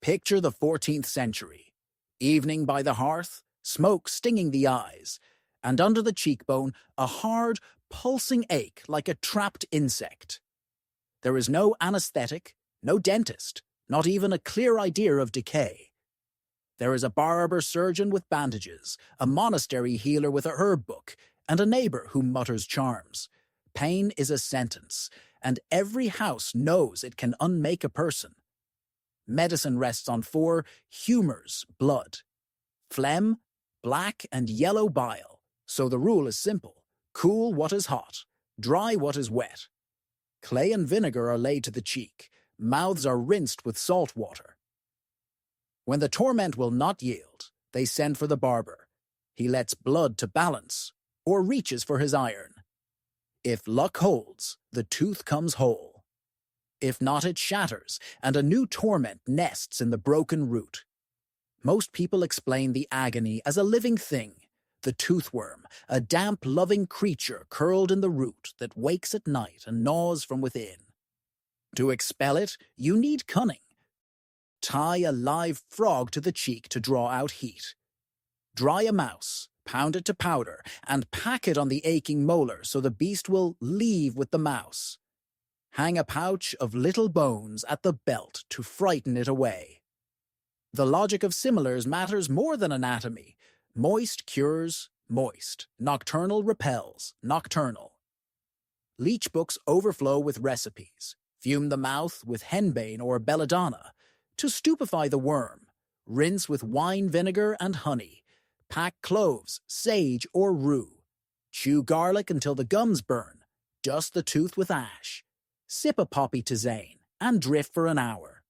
Picture the 14th century. Evening by the hearth, smoke stinging the eyes, and under the cheekbone a hard, pulsing ache like a trapped insect. There is no anesthetic, no dentist, not even a clear idea of decay. There is a barber surgeon with bandages, a monastery healer with a herb book, and a neighbor who mutters charms. Pain is a sentence, and every house knows it can unmake a person. Medicine rests on four humors: blood, phlegm, black and yellow bile. So the rule is simple: cool what is hot, dry what is wet. Clay and vinegar are laid to the cheek, mouths are rinsed with salt water. When the torment will not yield, they send for the barber. He lets blood to balance, or reaches for his iron. If luck holds, the tooth comes whole. If not, it shatters, and a new torment nests in the broken root. Most people explain the agony as a living thing, the toothworm, a damp, loving creature curled in the root that wakes at night and gnaws from within. To expel it, you need cunning. Tie a live frog to the cheek to draw out heat. Dry a mouse, pound it to powder, and pack it on the aching molar so the beast will leave with the mouse. Hang a pouch of little bones at the belt to frighten it away. The logic of similars matters more than anatomy. Moist cures moist. Nocturnal repels nocturnal. Leech books overflow with recipes. Fume the mouth with henbane or belladonna. To stupefy the worm, rinse with wine vinegar and honey. Pack cloves, sage, or rue. Chew garlic until the gums burn. Dust the tooth with ash. Sip a poppy tisane and drift for an hour.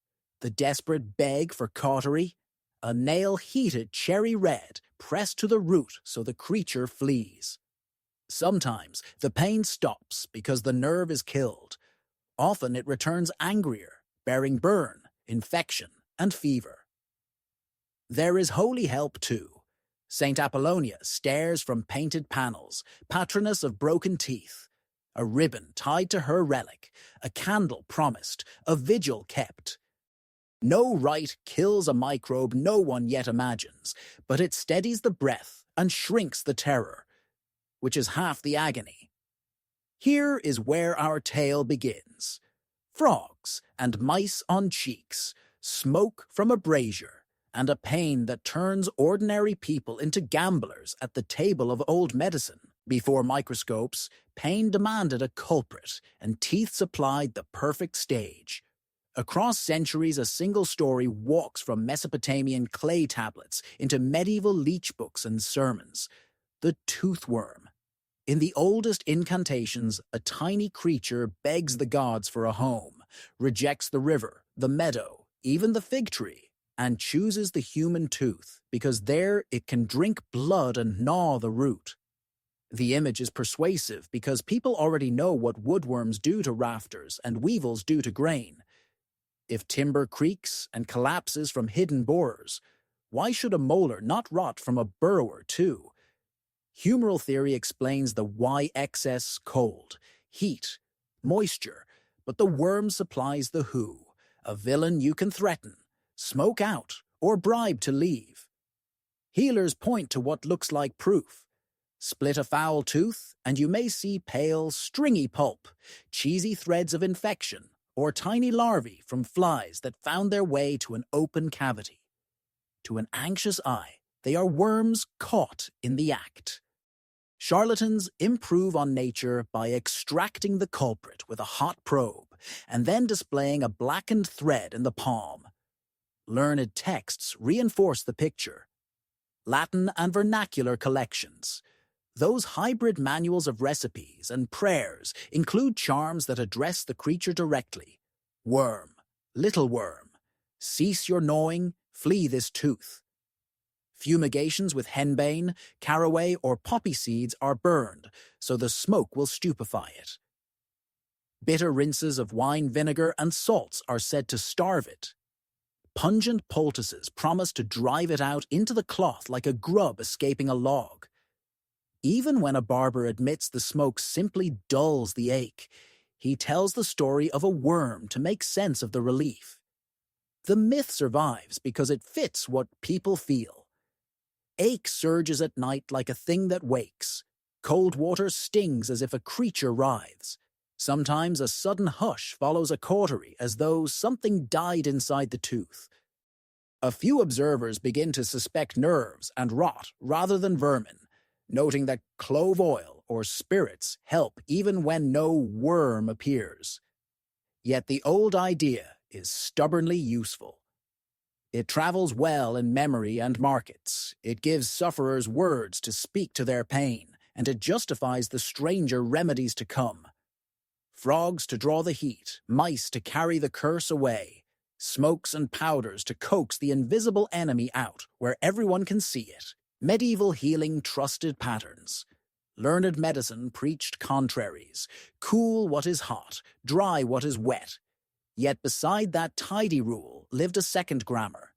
The desperate beg for cautery. A nail heated cherry red, pressed to the root so the creature flees. Sometimes the pain stops because the nerve is killed. Often it returns angrier, bearing burn, infection, and fever. There is holy help too. Saint Apollonia stares from painted panels, patroness of broken teeth. A ribbon tied to her relic, a candle promised, a vigil kept. No rite kills a microbe no one yet imagines, but it steadies the breath and shrinks the terror, which is half the agony. Here is where our tale begins. Frogs and mice on cheeks, smoke from a brazier, and a pain that turns ordinary people into gamblers at the table of old medicine. Before microscopes, pain demanded a culprit, and teeth supplied the perfect stage. Across centuries, a single story walks from Mesopotamian clay tablets into medieval leech books and sermons. The toothworm. In the oldest incantations, a tiny creature begs the gods for a home, rejects the river, the meadow, even the fig tree, and chooses the human tooth because there it can drink blood and gnaw the root. The image is persuasive because people already know what woodworms do to rafters and weevils do to grain. If timber creaks and collapses from hidden borers, why should a molar not rot from a burrower too? Humoral theory explains the why excess: cold, heat, moisture, but the worm supplies the who, a villain you can threaten, smoke out, or bribe to leave. Healers point to what looks like proof. Split a foul tooth, and you may see pale, stringy pulp, cheesy threads of infection, or tiny larvae from flies that found their way to an open cavity. To an anxious eye, they are worms caught in the act. Charlatans improve on nature by extracting the culprit with a hot probe and then displaying a blackened thread in the palm. Learned texts reinforce the picture. Latin and vernacular collections. Those hybrid manuals of recipes and prayers include charms that address the creature directly. Worm, little worm, cease your gnawing, flee this tooth. Fumigations with henbane, caraway, or poppy seeds are burned, so the smoke will stupefy it. Bitter rinses of wine vinegar and salts are said to starve it. Pungent poultices promise to drive it out into the cloth like a grub escaping a log. Even when a barber admits the smoke simply dulls the ache, he tells the story of a worm to make sense of the relief. The myth survives because it fits what people feel. Ache surges at night like a thing that wakes. Cold water stings as if a creature writhes. Sometimes a sudden hush follows a cautery as though something died inside the tooth. A few observers begin to suspect nerves and rot rather than vermin, noting that clove oil or spirits help even when no worm appears. Yet the old idea is stubbornly useful. It travels well in memory and markets. It gives sufferers words to speak to their pain, and it justifies the stranger remedies to come. Frogs to draw the heat, mice to carry the curse away, smokes and powders to coax the invisible enemy out where everyone can see it. Medieval healing trusted patterns. Learned medicine preached contraries. Cool what is hot, dry what is wet. Yet beside that tidy rule lived a second grammar.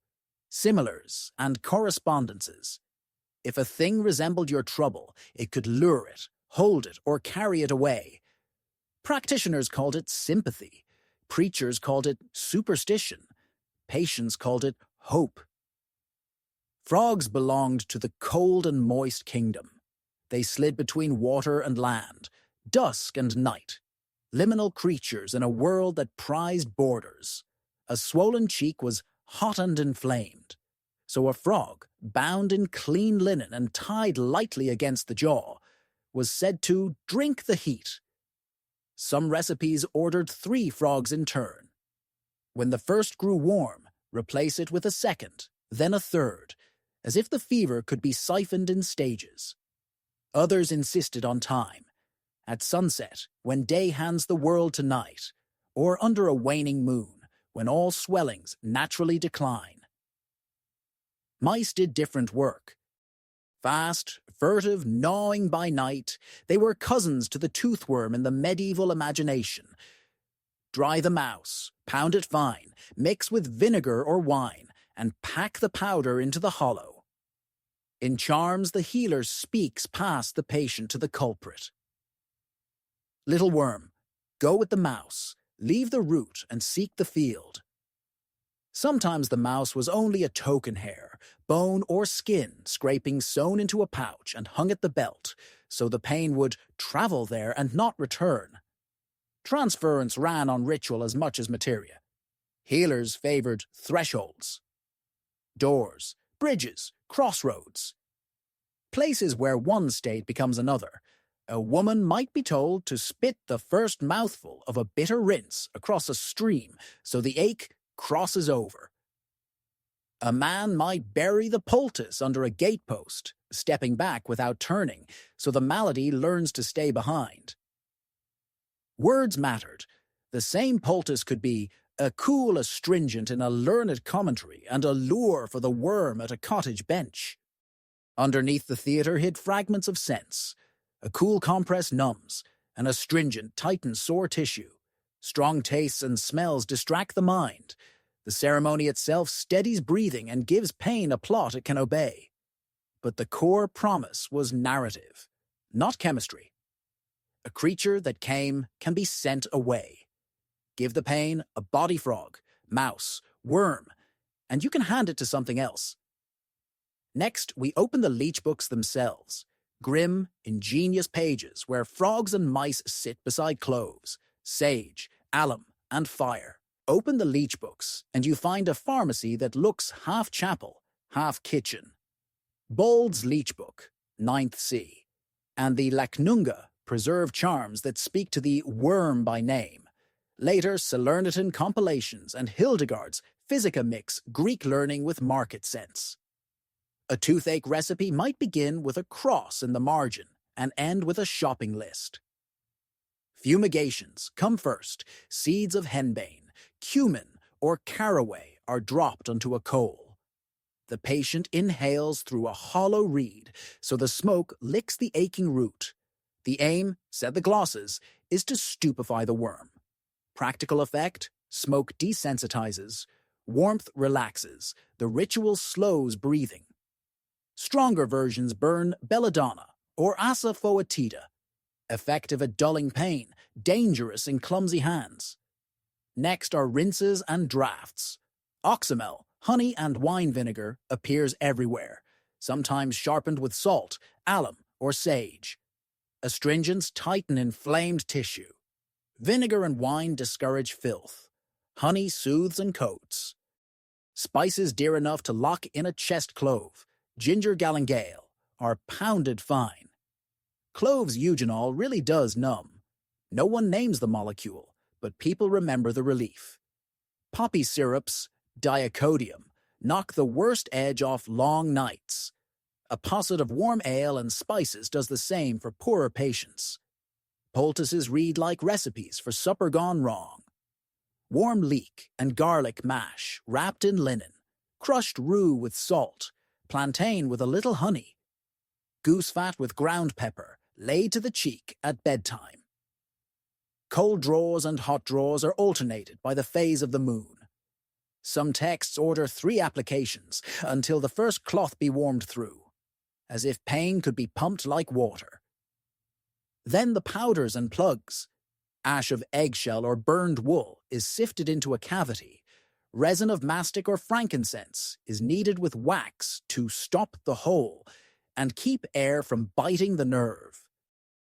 Similars and correspondences. If a thing resembled your trouble, it could lure it, hold it, or carry it away. Practitioners called it sympathy. Preachers called it superstition. Patients called it hope. Frogs belonged to the cold and moist kingdom. They slid between water and land, dusk and night. Liminal creatures in a world that prized borders. A swollen cheek was hot and inflamed. So a frog, bound in clean linen and tied lightly against the jaw, was said to drink the heat. Some recipes ordered 3 frogs in turn. When the first grew warm, replace it with a second, then a third, as if the fever could be siphoned in stages. Others insisted on time. At sunset, when day hands the world to night, or under a waning moon, when all swellings naturally decline. Mice did different work. Fast, furtive, gnawing by night, they were cousins to the toothworm in the medieval imagination. Dry the mouse, pound it fine, mix with vinegar or wine, and pack the powder into the hollow. In charms, the healer speaks past the patient to the culprit. Little worm, go with the mouse, leave the root and seek the field. Sometimes the mouse was only a token hair, bone or skin scraping sewn into a pouch and hung at the belt, so the pain would travel there and not return. Transference ran on ritual as much as materia. Healers favored thresholds, doors, bridges, crossroads. Places where one state becomes another. A woman might be told to spit the first mouthful of a bitter rinse across a stream so the ache crosses over. A man might bury the poultice under a gatepost, stepping back without turning, so the malady learns to stay behind. Words mattered. The same poultice could be a cool astringent in a learned commentary and a lure for the worm at a cottage bench. Underneath the theatre hid fragments of sense. A cool compress numbs, an astringent tightens sore tissue. Strong tastes and smells distract the mind. The ceremony itself steadies breathing and gives pain a plot it can obey. But the core promise was narrative, not chemistry. A creature that came can be sent away. Give the pain a body frog, mouse, worm, and you can hand it to something else. Next, we open the leech books themselves. Grim, ingenious pages where frogs and mice sit beside cloves, sage, alum, and fire. Open the leech books, and you find a pharmacy that looks half chapel, half kitchen. Bald's Leech Book, 9th C, and the Lacnunga preserve charms that speak to the worm by name. Later, Salernitan compilations and Hildegard's Physica mix Greek learning with market sense. A toothache recipe might begin with a cross in the margin and end with a shopping list. Fumigations come first. Seeds of henbane, cumin, or caraway are dropped onto a coal. The patient inhales through a hollow reed, so the smoke licks the aching root. The aim, said the glosses, is to stupefy the worm. Practical effect, smoke desensitizes. Warmth relaxes. The ritual slows breathing. Stronger versions burn belladonna or asafoetida, effective at dulling pain, dangerous in clumsy hands. Next are rinses and drafts. Oxymel, honey and wine vinegar, appears everywhere, sometimes sharpened with salt, alum, or sage. Astringents tighten inflamed tissue. Vinegar and wine discourage filth. Honey soothes and coats. Spices dear enough to lock in a chest clove, ginger galangale, are pounded fine. Cloves eugenol really does numb. No one names the molecule, but people remember the relief. Poppy syrups, diacodium, knock the worst edge off long nights. A posset of warm ale and spices does the same for poorer patients. Poultices read like recipes for supper gone wrong. Warm leek and garlic mash wrapped in linen, crushed rue with salt, plantain with a little honey, goose fat with ground pepper laid to the cheek at bedtime. Cold draws and hot draws are alternated by the phase of the moon. Some texts order 3 applications until the first cloth be warmed through, as if pain could be pumped like water. Then the powders and plugs. Ash of eggshell or burned wool is sifted into a cavity. Resin of mastic or frankincense is kneaded with wax to stop the hole and keep air from biting the nerve.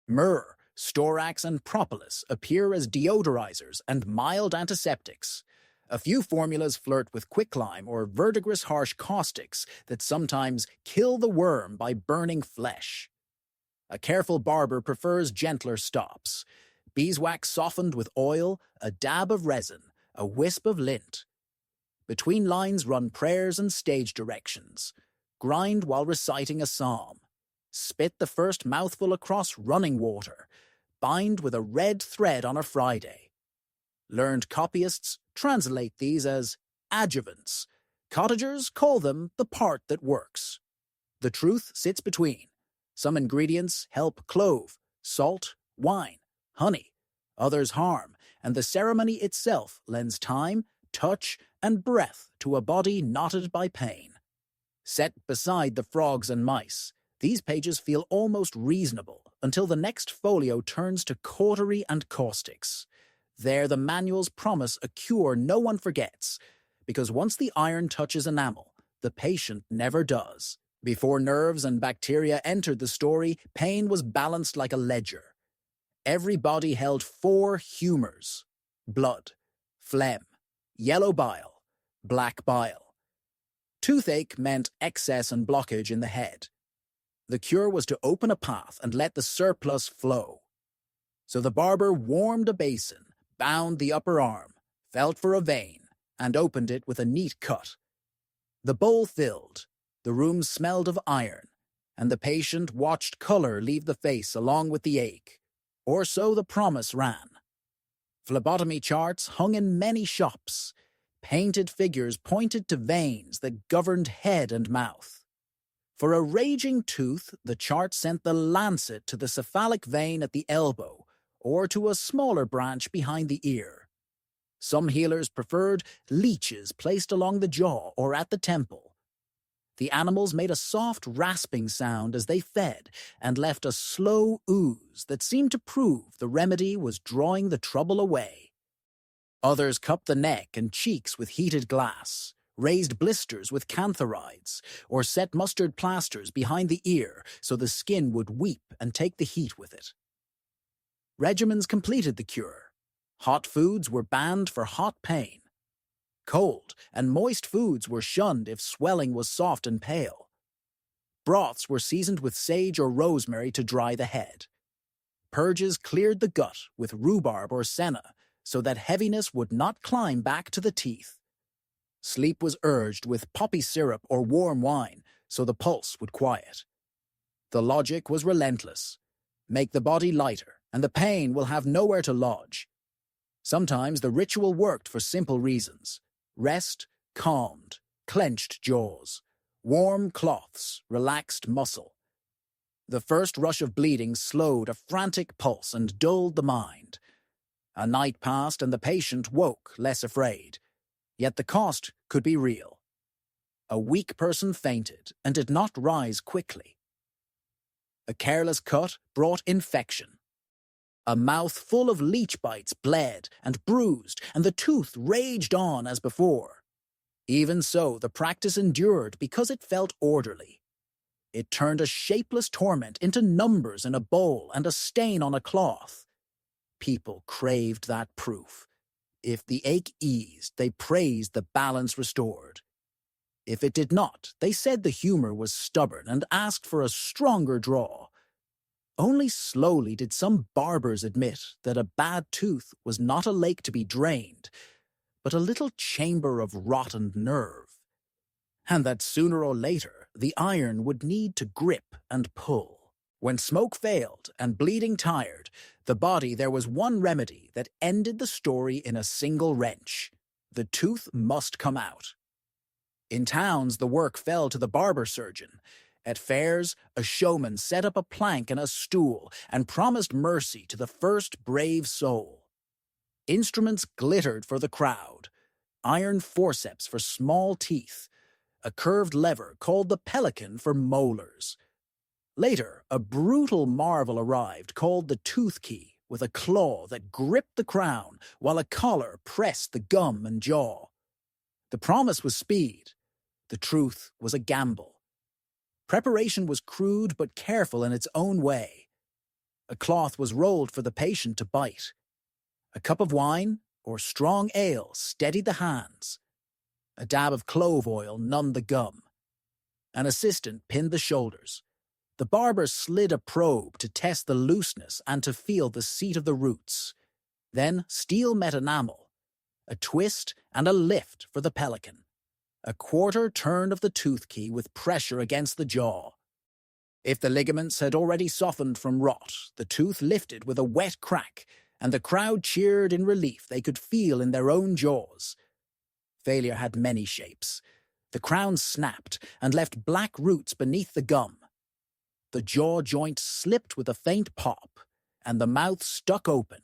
Myrrh, storax, and propolis appear as deodorizers and mild antiseptics. A few formulas flirt with quicklime or verdigris harsh caustics that sometimes kill the worm by burning flesh. A careful barber prefers gentler stops. Beeswax softened with oil, a dab of resin, a wisp of lint. Between lines run prayers and stage directions. Grind while reciting a psalm. Spit the first mouthful across running water. Bind with a red thread on a Friday. Learned copyists translate these as adjuvants. Cottagers call them the part that works. The truth sits between. Some ingredients help clove, salt, wine, honey. Others harm, and the ceremony itself lends time, touch, and breath to a body knotted by pain. Set beside the frogs and mice, these pages feel almost reasonable until the next folio turns to cautery and caustics. There the manuals promise a cure no one forgets, because once the iron touches enamel, the patient never does. Before nerves and bacteria entered the story, pain was balanced like a ledger. Every body held 4 humors: blood, phlegm, yellow bile, black bile. Toothache meant excess and blockage in the head. The cure was to open a path and let the surplus flow. So the barber warmed a basin, bound the upper arm, felt for a vein, and opened it with a neat cut. The bowl filled, the room smelled of iron, and the patient watched color leave the face along with the ache. Or so the promise ran. Phlebotomy charts hung in many shops. Painted figures pointed to veins that governed head and mouth. For a raging tooth, the chart sent the lancet to the cephalic vein at the elbow, or to a smaller branch behind the ear. Some healers preferred leeches placed along the jaw or at the temple. The animals made a soft rasping sound as they fed and left a slow ooze that seemed to prove the remedy was drawing the trouble away. Others cupped the neck and cheeks with heated glass, raised blisters with cantharides, or set mustard plasters behind the ear so the skin would weep and take the heat with it. Regimens completed the cure. Hot foods were banned for hot pain. Cold and moist foods were shunned if swelling was soft and pale. Broths were seasoned with sage or rosemary to dry the head. Purges cleared the gut with rhubarb or senna so that heaviness would not climb back to the teeth. Sleep was urged with poppy syrup or warm wine so the pulse would quiet. The logic was relentless. Make the body lighter, and the pain will have nowhere to lodge. Sometimes the ritual worked for simple reasons. Rest calmed, clenched jaws. Warm cloths relaxed muscle. The first rush of bleeding slowed a frantic pulse and dulled the mind. A night passed and the patient woke less afraid. Yet the cost could be real. A weak person fainted and did not rise quickly. A careless cut brought infection. A mouth full of leech bites bled and bruised, and the tooth raged on as before. Even so, the practice endured because it felt orderly. It turned a shapeless torment into numbers in a bowl and a stain on a cloth. People craved that proof. If the ache eased, they praised the balance restored. If it did not, they said the humor was stubborn and asked for a stronger draw. Only slowly did some barbers admit that a bad tooth was not a lake to be drained, but a little chamber of rotten nerve, and that sooner or later the iron would need to grip and pull. When smoke failed and bleeding tired, the body there was one remedy that ended the story in a single wrench. The tooth must come out. In towns, the work fell to the barber surgeon. At fairs, a showman set up a plank and a stool and promised mercy to the first brave soul. Instruments glittered for the crowd. Iron forceps for small teeth. A curved lever called the pelican for molars. Later, a brutal marvel arrived called the tooth key, with a claw that gripped the crown while a collar pressed the gum and jaw. The promise was speed. The truth was a gamble. Preparation was crude but careful in its own way. A cloth was rolled for the patient to bite. A cup of wine or strong ale steadied the hands. A dab of clove oil numbed the gum. An assistant pinned the shoulders. The barber slid a probe to test the looseness and to feel the seat of the roots. Then steel met enamel. A twist and a lift for the pelican. A quarter turn of the tooth key with pressure against the jaw. If the ligaments had already softened from rot, the tooth lifted with a wet crack, and the crowd cheered in relief they could feel in their own jaws. Failure had many shapes. The crown snapped and left black roots beneath the gum. The jaw joint slipped with a faint pop, and the mouth stuck open.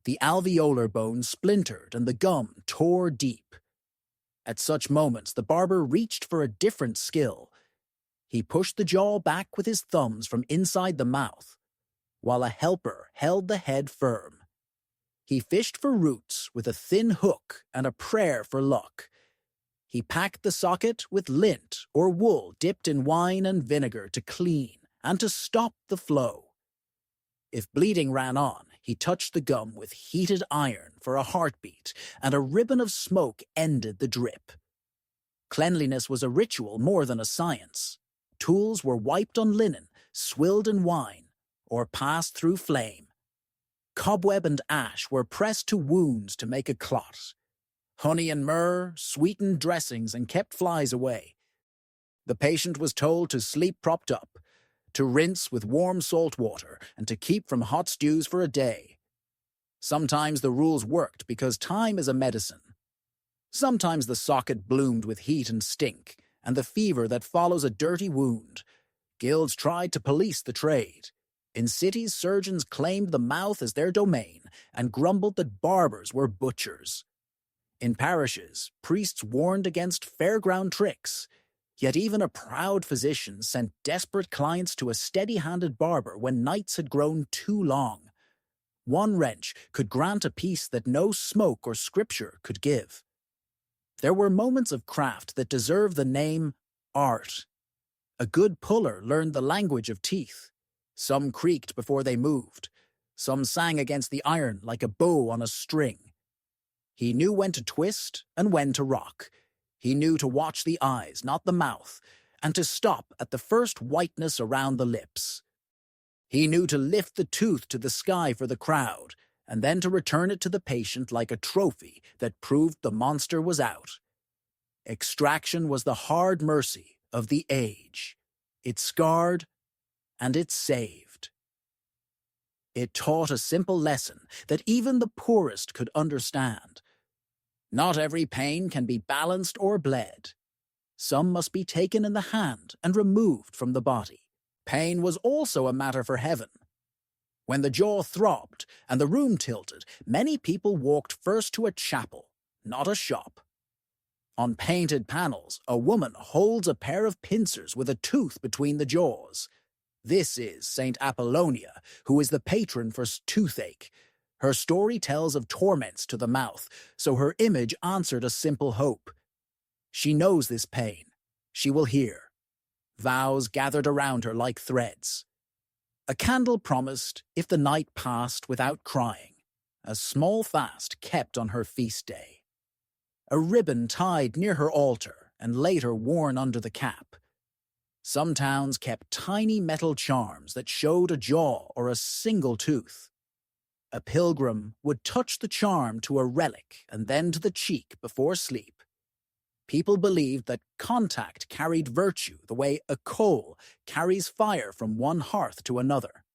The alveolar bone splintered and the gum tore deep. At such moments, the barber reached for a different skill. He pushed the jaw back with his thumbs from inside the mouth, while a helper held the head firm. He fished for roots with a thin hook and a prayer for luck. He packed the socket with lint or wool dipped in wine and vinegar to clean and to stop the flow. If bleeding ran on, he touched the gum with heated iron for a heartbeat, and a ribbon of smoke ended the drip. Cleanliness was a ritual more than a science. Tools were wiped on linen, swilled in wine, or passed through flame. Cobweb and ash were pressed to wounds to make a clot. Honey and myrrh sweetened dressings and kept flies away. The patient was told to sleep propped up, to rinse with warm salt water, and to keep from hot stews for a day. Sometimes the rules worked because time is a medicine. Sometimes the socket bloomed with heat and stink, and the fever that follows a dirty wound. Guilds tried to police the trade. In cities, surgeons claimed the mouth as their domain and grumbled that barbers were butchers. In parishes, priests warned against fairground tricks. Yet even a proud physician sent desperate clients to a steady-handed barber when nights had grown too long. One wrench could grant a peace that no smoke or scripture could give. There were moments of craft that deserve the name art. A good puller learned the language of teeth. Some creaked before they moved. Some sang against the iron like a bow on a string. He knew when to twist and when to rock. He knew to watch the eyes, not the mouth, and to stop at the first whiteness around the lips. He knew to lift the tooth to the sky for the crowd, and then to return it to the patient like a trophy that proved the monster was out. Extraction was the hard mercy of the age. It scarred, and it saved. It taught a simple lesson that even the poorest could understand. Not every pain can be balanced or bled. Some must be taken in the hand and removed from the body. Pain was also a matter for heaven. When the jaw throbbed and the room tilted, many people walked first to a chapel, not a shop. On painted panels, a woman holds a pair of pincers with a tooth between the jaws. This is Saint Apollonia, who is the patron for toothache. Her story tells of torments to the mouth, so her image answered a simple hope. She knows this pain. She will hear. Vows gathered around her like threads. A candle promised if the night passed without crying, a small fast kept on her feast day. A ribbon tied near her altar and later worn under the cap. Some towns kept tiny metal charms that showed a jaw or a single tooth. A pilgrim would touch the charm to a relic and then to the cheek before sleep. People believed that contact carried virtue the way a coal carries fire from one hearth to another.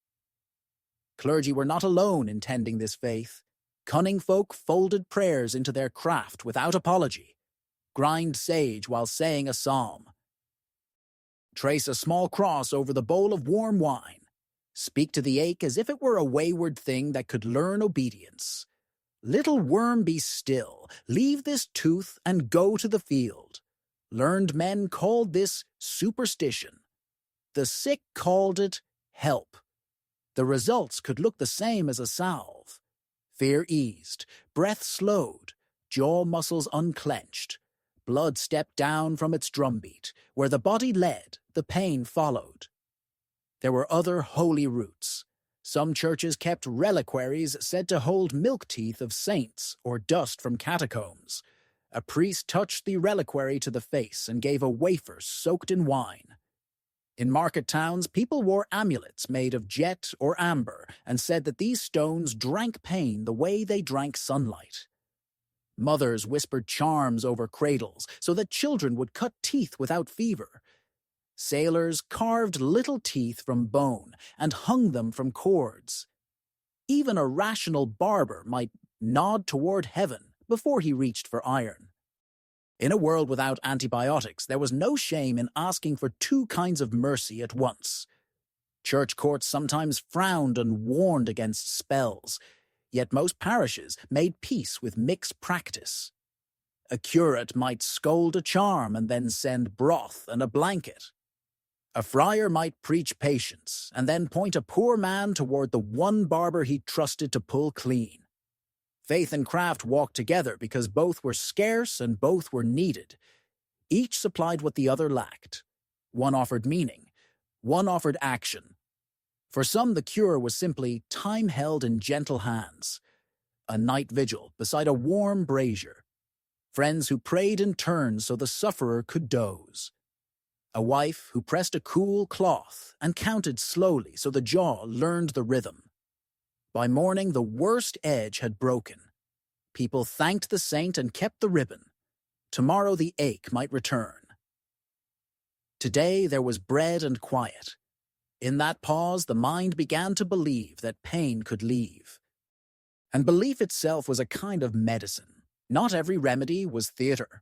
Clergy were not alone in tending this faith. Cunning folk folded prayers into their craft without apology, grind sage while saying a psalm, trace a small cross over the bowl of warm wine, speak to the ache as if it were a wayward thing that could learn obedience. Little worm, be still, leave this tooth and go to the field. Learned men called this superstition. The sick called it help. The results could look the same as a salve. Fear eased, breath slowed, jaw muscles unclenched. Blood stepped down from its drumbeat. Where the body led, the pain followed. There were other holy roots. Some churches kept reliquaries said to hold milk teeth of saints or dust from catacombs. A priest touched the reliquary to the face and gave a wafer soaked in wine. In market towns, people wore amulets made of jet or amber and said that these stones drank pain the way they drank sunlight. Mothers whispered charms over cradles so that children would cut teeth without fever. Sailors carved little teeth from bone and hung them from cords. Even a rational barber might nod toward heaven before he reached for iron. In a world without antibiotics, there was no shame in asking for two kinds of mercy at once. Church courts sometimes frowned and warned against spells, yet most parishes made peace with mixed practice. A curate might scold a charm and then send broth and a blanket. A friar might preach patience and then point a poor man toward the one barber he trusted to pull clean. Faith and craft walked together because both were scarce and both were needed. Each supplied what the other lacked. One offered meaning, one offered action. For some, the cure was simply time held in gentle hands. A night vigil beside a warm brazier. Friends who prayed in turn so the sufferer could doze. A wife who pressed a cool cloth and counted slowly so the jaw learned the rhythm. By morning, the worst edge had broken. People thanked the saint and kept the ribbon. Tomorrow the ache might return. Today there was bread and quiet. In that pause, the mind began to believe that pain could leave. And belief itself was a kind of medicine. Not every remedy was theater.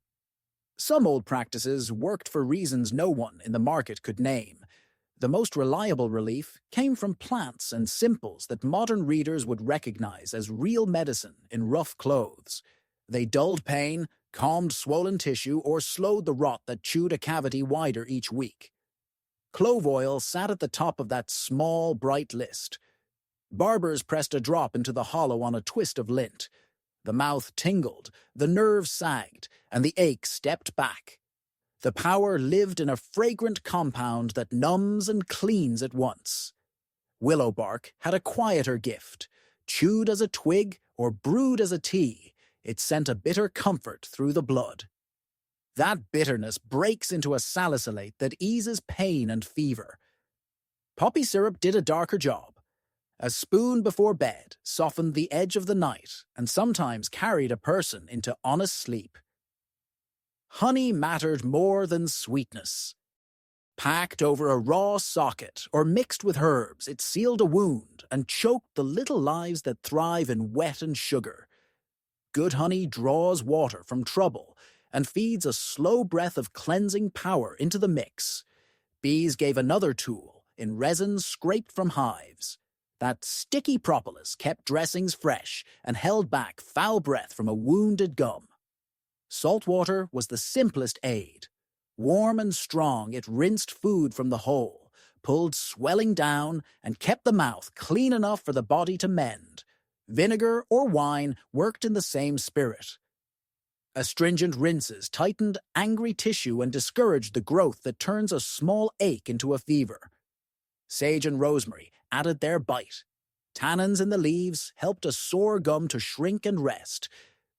Some old practices worked for reasons no one in the market could name. The most reliable relief came from plants and simples that modern readers would recognize as real medicine in rough clothes. They dulled pain, calmed swollen tissue, or slowed the rot that chewed a cavity wider each week. Clove oil sat at the top of that small, bright list. Barbers pressed a drop into the hollow on a twist of lint. The mouth tingled, the nerve sagged, and the ache stepped back. The power lived in a fragrant compound that numbs and cleans at once. Willow bark had a quieter gift. Chewed as a twig or brewed as a tea, it sent a bitter comfort through the blood. That bitterness breaks into a salicylate that eases pain and fever. Poppy syrup did a darker job. A spoon before bed softened the edge of the night and sometimes carried a person into honest sleep. Honey mattered more than sweetness. Packed over a raw socket or mixed with herbs, it sealed a wound and choked the little lives that thrive in wet and sugar. Good honey draws water from trouble and feeds a slow breath of cleansing power into the mix. Bees gave another tool in resin scraped from hives. That sticky propolis kept dressings fresh and held back foul breath from a wounded gum. Salt water was the simplest aid. Warm and strong, it rinsed food from the hole, pulled swelling down, and kept the mouth clean enough for the body to mend. Vinegar or wine worked in the same spirit. Astringent rinses tightened angry tissue and discouraged the growth that turns a small ache into a fever. Sage and rosemary added their bite. Tannins in the leaves helped a sore gum to shrink and rest.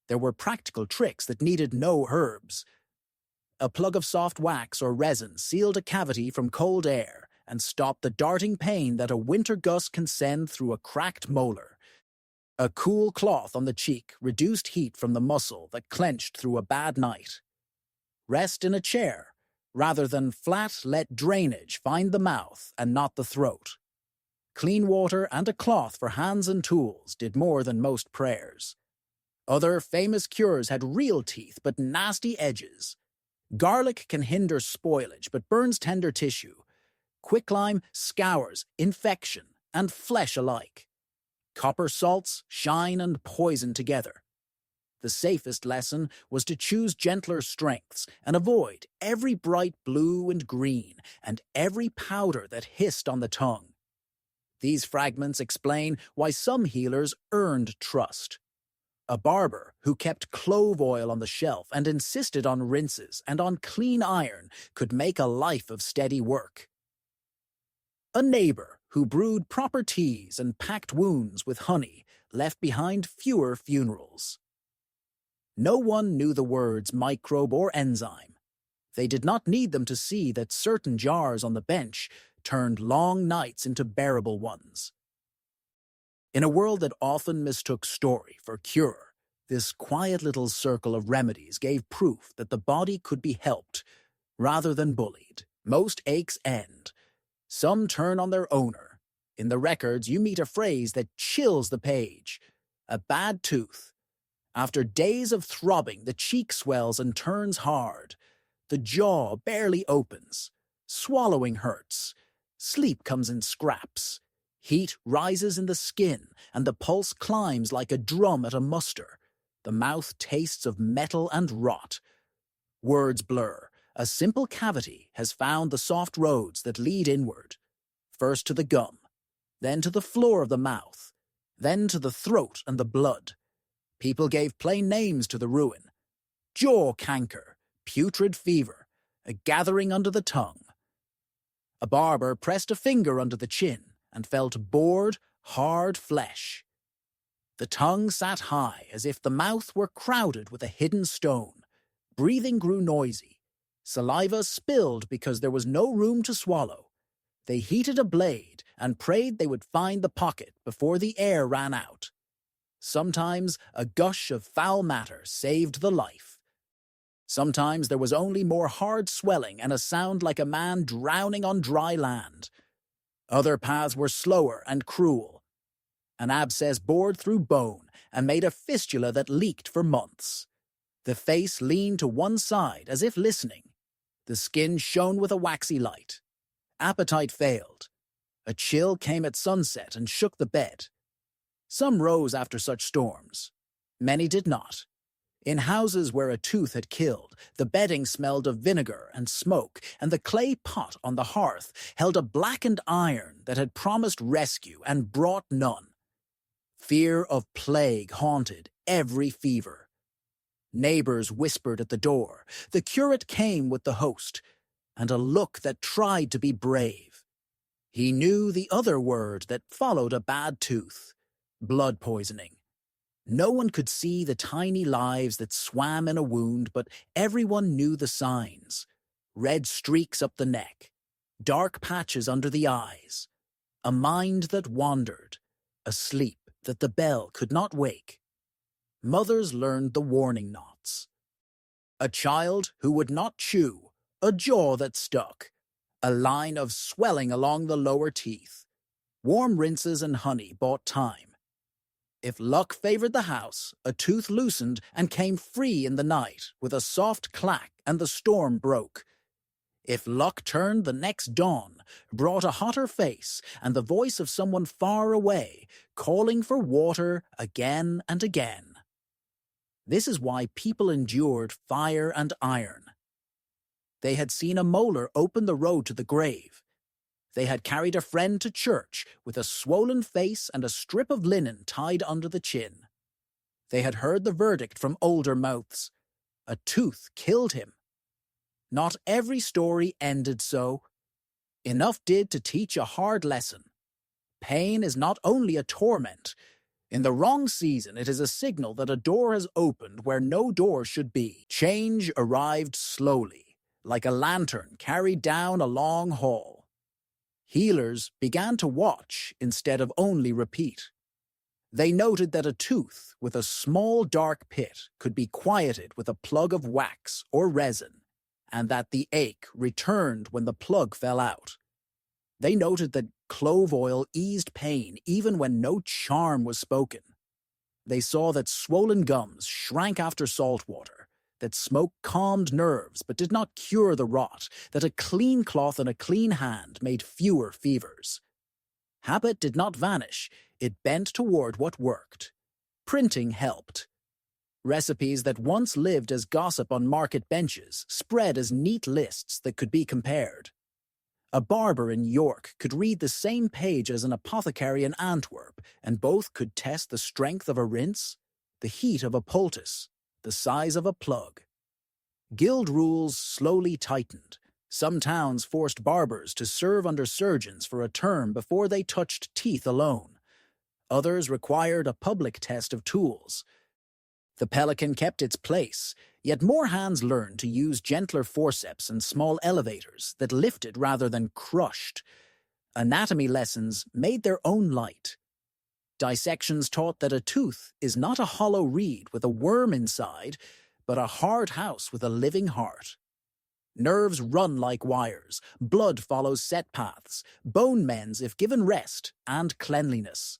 There were practical tricks that needed no herbs. A plug of soft wax or resin sealed a cavity from cold air and stopped the darting pain that a winter gust can send through a cracked molar. A cool cloth on the cheek reduced heat from the muscle that clenched through a bad night. Rest in a chair, rather than flat let drainage find the mouth and not the throat. Clean water and a cloth for hands and tools did more than most prayers. Other famous cures had real teeth but nasty edges. Garlic can hinder spoilage but burns tender tissue. Quicklime scours infection and flesh alike. Copper salts shine and poison together. The safest lesson was to choose gentler strengths and avoid every bright blue and green and every powder that hissed on the tongue. These fragments explain why some healers earned trust. A barber who kept clove oil on the shelf and insisted on rinses and on clean iron could make a life of steady work. A neighbor who brewed proper teas and packed wounds with honey left behind fewer funerals. No one knew the words microbe or enzyme. They did not need them to see that certain jars on the bench turned long nights into bearable ones. In a world that often mistook story for cure, this quiet little circle of remedies gave proof that the body could be helped, rather than bullied. Most aches end. Some turn on their owner. In the records, you meet a phrase that chills the page. A bad tooth. After days of throbbing, the cheek swells and turns hard. The jaw barely opens. Swallowing hurts. Sleep comes in scraps. Heat rises in the skin, and the pulse climbs like a drum at a muster. The mouth tastes of metal and rot. Words blur. A simple cavity has found the soft roads that lead inward. First to the gum, then to the floor of the mouth, then to the throat and the blood. People gave plain names to the ruin. Jaw canker, putrid fever, a gathering under the tongue. A barber pressed a finger under the chin and felt bored, hard flesh. The tongue sat high as if the mouth were crowded with a hidden stone. Breathing grew noisy. Saliva spilled because there was no room to swallow. They heated a blade and prayed they would find the pocket before the air ran out. Sometimes a gush of foul matter saved the life. Sometimes there was only more hard swelling and a sound like a man drowning on dry land. Other paths were slower and cruel. An abscess bored through bone and made a fistula that leaked for months. The face leaned to one side as if listening. The skin shone with a waxy light. Appetite failed. A chill came at sunset and shook the bed. Some rose after such storms. Many did not. In houses where a tooth had killed, the bedding smelled of vinegar and smoke, and the clay pot on the hearth held a blackened iron that had promised rescue and brought none. Fear of plague haunted every fever. Neighbors whispered at the door. The curate came with the host, and a look that tried to be brave. He knew the other word that followed a bad tooth: blood poisoning. No one could see the tiny lives that swam in a wound, but everyone knew the signs. Red streaks up the neck, dark patches under the eyes, a mind that wandered, a sleep that the bell could not wake. Mothers learned the warning knots. A child who would not chew, a jaw that stuck, a line of swelling along the lower teeth. Warm rinses and honey bought time. If luck favored the house, a tooth loosened and came free in the night with a soft clack and the storm broke. If luck turned, the next dawn brought a hotter face and the voice of someone far away, calling for water again and again. This is why people endured fire and iron. They had seen a molar open the road to the grave. They had carried a friend to church with a swollen face and a strip of linen tied under the chin. They had heard the verdict from older mouths. A tooth killed him. Not every story ended so. Enough did to teach a hard lesson. Pain is not only a torment. In the wrong season, it is a signal that a door has opened where no door should be. Change arrived slowly, like a lantern carried down a long hall. Healers began to watch instead of only repeat. They noted that a tooth with a small dark pit could be quieted with a plug of wax or resin, and that the ache returned when the plug fell out. They noted that clove oil eased pain even when no charm was spoken. They saw that swollen gums shrank after salt water, that smoke calmed nerves but did not cure the rot, that a clean cloth and a clean hand made fewer fevers. Habit did not vanish, it bent toward what worked. Printing helped. Recipes that once lived as gossip on market benches spread as neat lists that could be compared. A barber in York could read the same page as an apothecary in Antwerp, and both could test the strength of a rinse, the heat of a poultice, the size of a plug. Guild rules slowly tightened. Some towns forced barbers to serve under surgeons for a term before they touched teeth alone. Others required a public test of tools. The pelican kept its place, yet more hands learned to use gentler forceps and small elevators that lifted rather than crushed. Anatomy lessons made their own light. Dissections taught that a tooth is not a hollow reed with a worm inside, but a hard house with a living heart. Nerves run like wires, blood follows set paths, bone mends if given rest and cleanliness.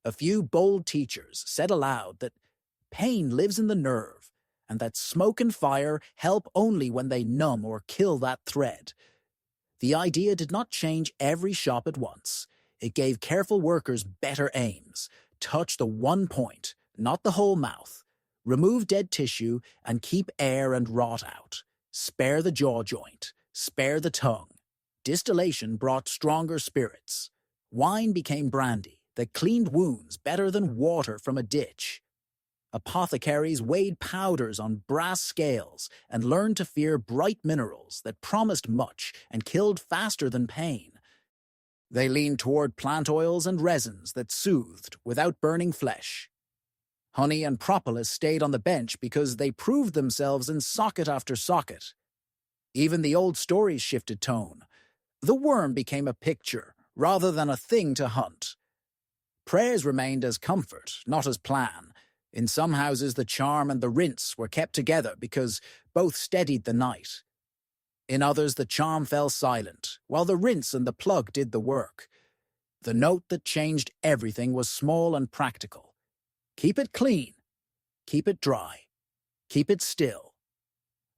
A few bold teachers said aloud that pain lives in the nerve, and that smoke and fire help only when they numb or kill that thread. The idea did not change every shop at once. It gave careful workers better aims. Touch the one point, not the whole mouth. Remove dead tissue and keep air and rot out. Spare the jaw joint. Spare the tongue. Distillation brought stronger spirits. Wine became brandy that cleaned wounds better than water from a ditch. Apothecaries weighed powders on brass scales and learned to fear bright minerals that promised much and killed faster than pain. They leaned toward plant oils and resins that soothed without burning flesh. Honey and propolis stayed on the bench because they proved themselves in socket after socket. Even the old stories shifted tone. The worm became a picture rather than a thing to hunt. Prayers remained as comfort, not as plan. In some houses, the charm and the rinse were kept together because both steadied the night. In others, the charm fell silent, while the rinse and the plug did the work. The note that changed everything was small and practical. Keep it clean. Keep it dry. Keep it still.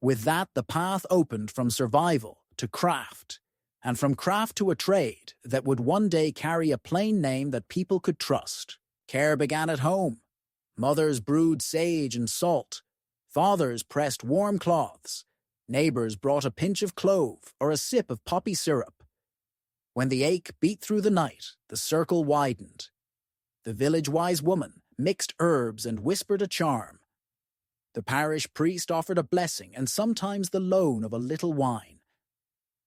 With that, the path opened from survival to craft, and from craft to a trade that would one day carry a plain name that people could trust. Care began at home. Mothers brewed sage and salt. Fathers pressed warm cloths. Neighbors brought a pinch of clove or a sip of poppy syrup. When the ache beat through the night, the circle widened. The village wise woman mixed herbs and whispered a charm. The parish priest offered a blessing and sometimes the loan of a little wine.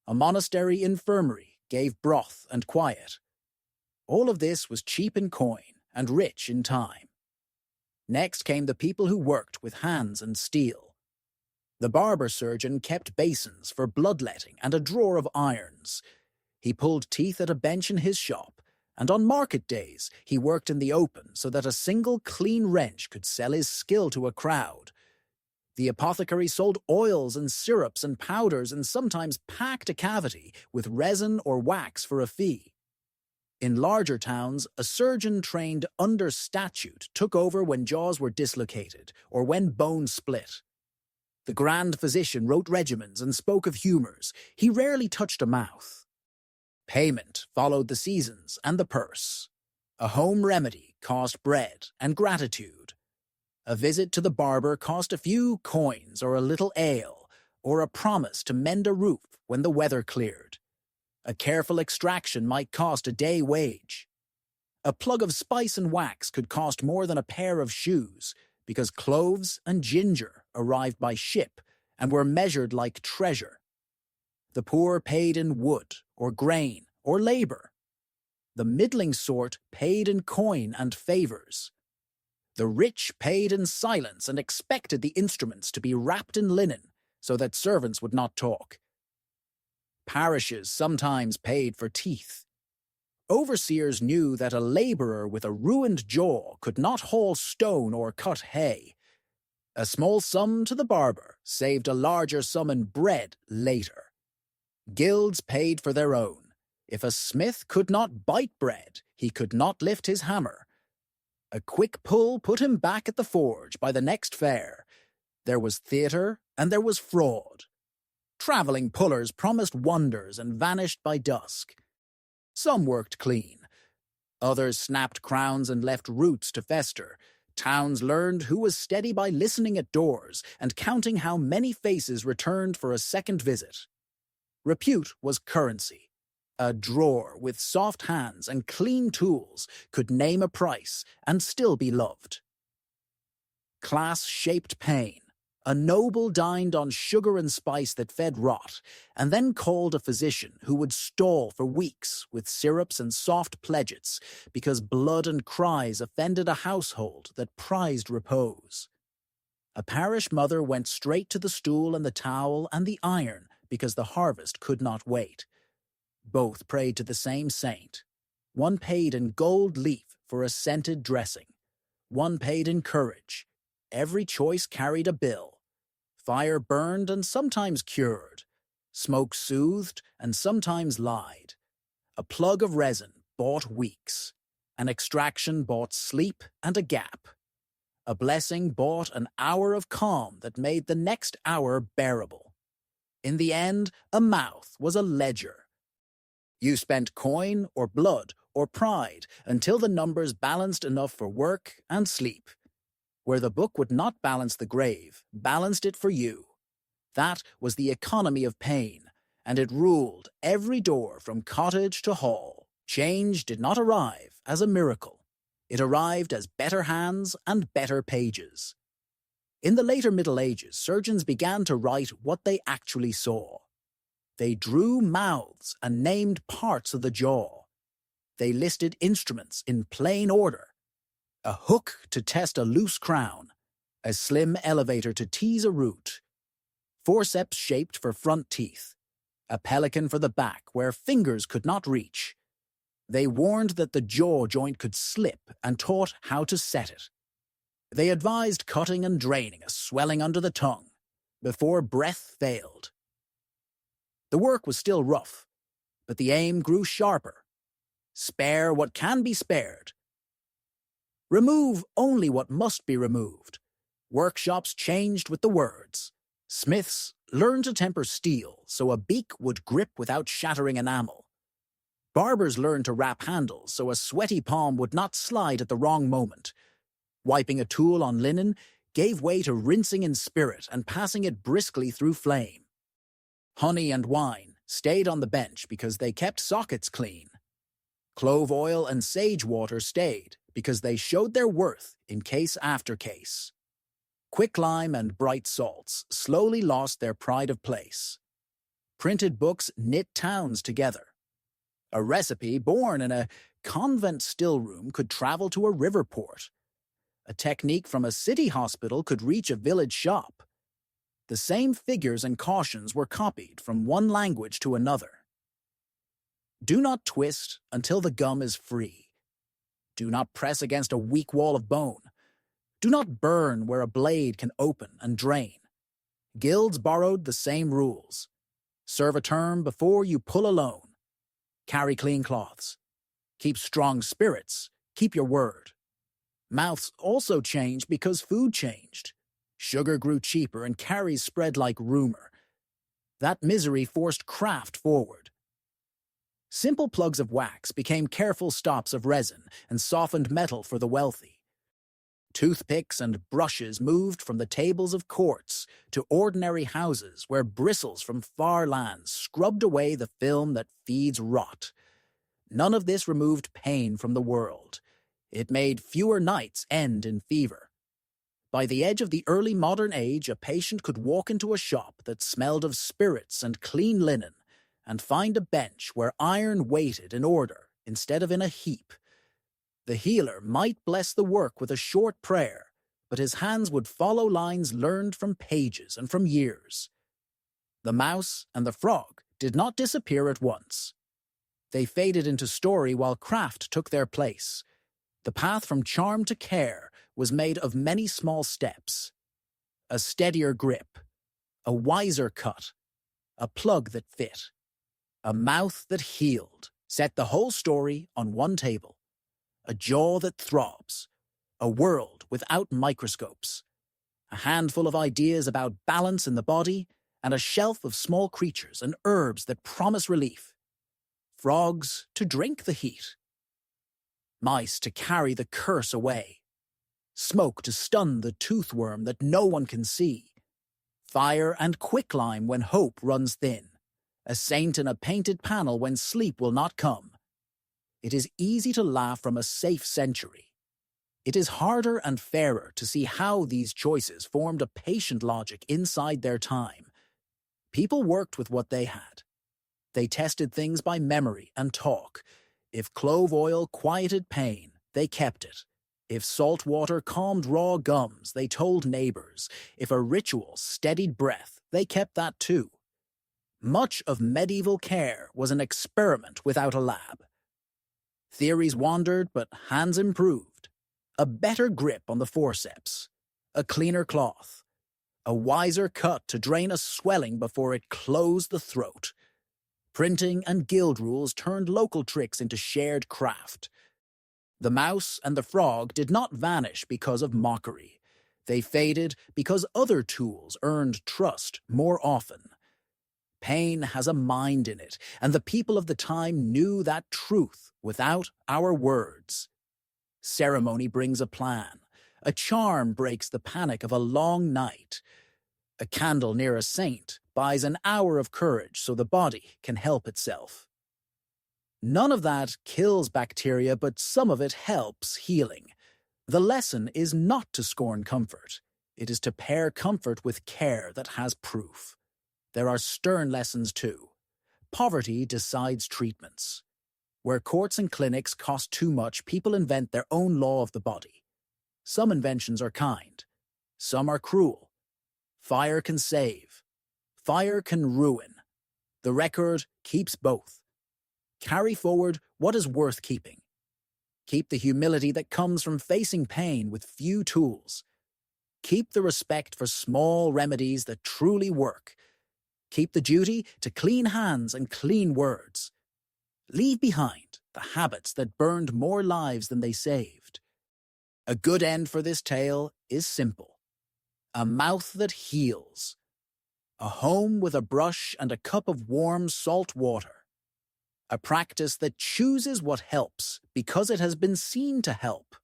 A monastery infirmary gave broth and quiet. All of this was cheap in coin and rich in time. Next came the people who worked with hands and steel. The barber surgeon kept basins for bloodletting and a drawer of irons. He pulled teeth at a bench in his shop, and on market days he worked in the open so that a single clean wrench could sell his skill to a crowd. The apothecary sold oils and syrups and powders and sometimes packed a cavity with resin or wax for a fee. In larger towns, a surgeon trained under statute took over when jaws were dislocated or when bones split. The grand physician wrote regimens and spoke of humours. He rarely touched a mouth. Payment followed the seasons and the purse. A home remedy cost bread and gratitude. A visit to the barber cost a few coins or a little ale, or a promise to mend a roof when the weather cleared. A careful extraction might cost a day wage. A plug of spice and wax could cost more than a pair of shoes, because cloves and ginger arrived by ship and were measured like treasure. The poor paid in wood, or grain, or labor. The middling sort paid in coin and favors. The rich paid in silence and expected the instruments to be wrapped in linen so that servants would not talk. Parishes sometimes paid for teeth. Overseers knew that a laborer with a ruined jaw could not haul stone or cut hay. A small sum to the barber saved a larger sum in bread later. Guilds paid for their own. If a smith could not bite bread, he could not lift his hammer. A quick pull put him back at the forge by the next fair. There was theatre and there was fraud. Travelling pullers promised wonders and vanished by dusk. Some worked clean. Others snapped crowns and left roots to fester. Towns learned who was steady by listening at doors and counting how many faces returned for a second visit. Repute was currency. A drawer with soft hands and clean tools could name a price and still be loved. Class shaped pain. A noble dined on sugar and spice that fed rot, and then called a physician who would stall for weeks with syrups and soft pledgets because blood and cries offended a household that prized repose. A parish mother went straight to the stool and the towel and the iron because the harvest could not wait. Both prayed to the same saint. One paid in gold leaf for a scented dressing. One paid in courage. Every choice carried a bill. Fire burned and sometimes cured. Smoke soothed and sometimes lied. A plug of resin bought weeks. An extraction bought sleep and a gap. A blessing bought an hour of calm that made the next hour bearable. In the end, a mouth was a ledger. You spent coin or blood or pride until the numbers balanced enough for work and sleep. Where the book would not balance the grave, balanced it for you. That was the economy of pain, and it ruled every door from cottage to hall. Change did not arrive as a miracle. It arrived as better hands and better pages. In the later Middle Ages, surgeons began to write what they actually saw. They drew mouths and named parts of the jaw. They listed instruments in plain order. A hook to test a loose crown, a slim elevator to tease a root, forceps shaped for front teeth, a pelican for the back where fingers could not reach. They warned that the jaw joint could slip and taught how to set it. They advised cutting and draining a swelling under the tongue before breath failed. The work was still rough, but the aim grew sharper. Spare what can be spared. Remove only what must be removed. Workshops changed with the words. Smiths learned to temper steel so a beak would grip without shattering enamel. Barbers learned to wrap handles so a sweaty palm would not slide at the wrong moment. Wiping a tool on linen gave way to rinsing in spirit and passing it briskly through flame. Honey and wine stayed on the bench because they kept sockets clean. Clove oil and sage water stayed because they showed their worth in case after case. Quicklime and bright salts slowly lost their pride of place. Printed books knit towns together. A recipe born in a convent stillroom could travel to a river port. A technique from a city hospital could reach a village shop. The same figures and cautions were copied from one language to another. Do not twist until the gum is free. Do not press against a weak wall of bone. Do not burn where a blade can open and drain. Guilds borrowed the same rules. Serve a term before you pull a loan. Carry clean cloths. Keep strong spirits. Keep your word. Mouths also changed because food changed. Sugar grew cheaper and carries spread like rumor. That misery forced craft forward. Simple plugs of wax became careful stops of resin and softened metal for the wealthy. Toothpicks and brushes moved from the tables of courts to ordinary houses where bristles from far lands scrubbed away the film that feeds rot. None of this removed pain from the world. It made fewer nights end in fever. By the edge of the early modern age, a patient could walk into a shop that smelled of spirits and clean linen and find a bench where iron waited in order instead of in a heap. The healer might bless the work with a short prayer, but his hands would follow lines learned from pages and from years. The mouse and the frog did not disappear at once. They faded into story while craft took their place. The path from charm to care was made of many small steps. A steadier grip, a wiser cut, a plug that fit, a mouth that healed set the whole story on one table. A jaw that throbs, a world without microscopes, a handful of ideas about balance in the body, and a shelf of small creatures and herbs that promise relief. Frogs to drink the heat, mice to carry the curse away, smoke to stun the toothworm that no one can see, fire and quicklime when hope runs thin, a saint in a painted panel when sleep will not come. It is easy to laugh from a safe century. It is harder and fairer to see how these choices formed a patient logic inside their time. People worked with what they had. They tested things by memory and talk. If clove oil quieted pain, they kept it. If salt water calmed raw gums, they told neighbors. If a ritual steadied breath, they kept that too. Much of medieval care was an experiment without a lab. Theories wandered, but hands improved. A better grip on the forceps, a cleaner cloth, a wiser cut to drain a swelling before it closed the throat. Printing and guild rules turned local tricks into shared craft. The mouse and the frog did not vanish because of mockery. They faded because other tools earned trust more often. Pain has a mind in it, and the people of the time knew that truth without our words. Ceremony brings a plan. A charm breaks the panic of a long night. A candle near a saint buys an hour of courage so the body can help itself. None of that kills bacteria, but some of it helps healing. The lesson is not to scorn comfort. It is to pair comfort with care that has proof. There are stern lessons too. Poverty decides treatments. Where courts and clinics cost too much, people invent their own law of the body. Some inventions are kind. Some are cruel. Fire can save. Fire can ruin. The record keeps both. Carry forward what is worth keeping. Keep the humility that comes from facing pain with few tools. Keep the respect for small remedies that truly work. Keep the duty to clean hands and clean words. Leave behind the habits that burned more lives than they saved. A good end for this tale is simple. A mouth that heals. A home with a brush and a cup of warm salt water. A practice that chooses what helps because it has been seen to help.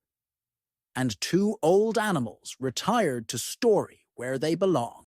And two old animals retired to story where they belong.